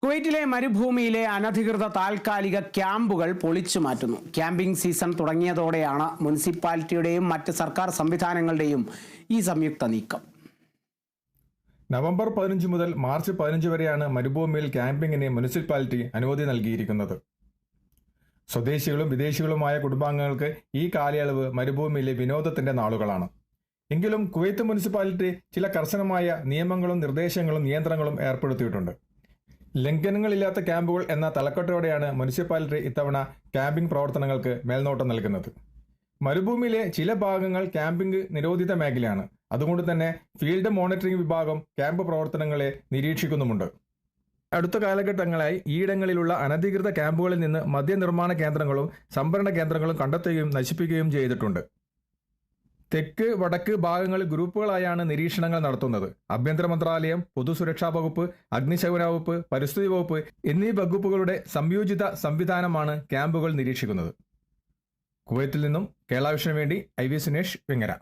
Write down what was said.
കുവൈറ്റിലെ മരുഭൂമിയിലെ അനധികൃത താൽക്കാലിക ക്യാമ്പുകൾ പൊളിച്ചു മാറ്റുന്നു. ക്യാമ്പിംഗ് സീസൺ തുടങ്ങിയതോടെയാണ് മുനിസിപ്പാലിറ്റിയുടെയും മറ്റ് സർക്കാർ സംവിധാനങ്ങളുടെയും ഈ സംയുക്ത നീക്കം. നവംബർ 15 മുതൽ മാർച്ച് 15 വരെയാണ് മരുഭൂമിയിൽ ക്യാമ്പിങ്ങിന് മുനിസിപ്പാലിറ്റി അനുമതി നൽകിയിരിക്കുന്നത്. സ്വദേശികളും വിദേശികളുമായ കുടുംബാംഗങ്ങൾക്ക് ഈ കാലയളവ് മരുഭൂമിയിലെ വിനോദത്തിന്റെ നാളുകളാണ്. എങ്കിലും കുവൈത്ത് മുനിസിപ്പാലിറ്റി ചില കർശനമായ നിയമങ്ങളും നിർദ്ദേശങ്ങളും നിയന്ത്രണങ്ങളും ഏർപ്പെടുത്തിയിട്ടുണ്ട്. ലംഘനങ്ങളില്ലാത്ത ക്യാമ്പുകൾ എന്ന തലക്കെട്ടോടെയാണ് മുനിസിപ്പാലിറ്റി ഇത്തവണ ക്യാമ്പിംഗ് പ്രവർത്തനങ്ങൾക്ക് മേൽനോട്ടം നൽകുന്നത്. മരുഭൂമിയിലെ ചില ഭാഗങ്ങൾ ക്യാമ്പിംഗ് നിരോധിത മേഖലയാണ്. അതുകൊണ്ട് തന്നെ ഫീൽഡ് മോണിറ്ററിംഗ് വിഭാഗം ക്യാമ്പ് പ്രവർത്തനങ്ങളെ നിരീക്ഷിക്കുന്നുമുണ്ട്. അടുത്ത കാലഘട്ടങ്ങളായി ഈയിടങ്ങളിലുള്ള അനധികൃത ക്യാമ്പുകളിൽ നിന്ന് മദ്യനിർമ്മാണ കേന്ദ്രങ്ങളും സംഭരണ കേന്ദ്രങ്ങളും കണ്ടെത്തുകയും നശിപ്പിക്കുകയും ചെയ്തിട്ടുണ്ട്. തെക്ക് വടക്ക് ഭാഗങ്ങളിൽ ഗ്രൂപ്പുകളായാണ് നിരീക്ഷണങ്ങൾ നടത്തുന്നത്. ആഭ്യന്തര മന്ത്രാലയം, പൊതുസുരക്ഷാ വകുപ്പ്, അഗ്നിശമന വകുപ്പ്, പരിസ്ഥിതി വകുപ്പ് എന്നീ വകുപ്പുകളുടെ സംയോജിത സംവിധാനമാണ് ക്യാമ്പുകൾ നിരീക്ഷിക്കുന്നത്. കുവൈത്തിൽ നിന്നും കേരള വിഷന് വേണ്ടി IV സുനേഷ്, വെങ്ങര.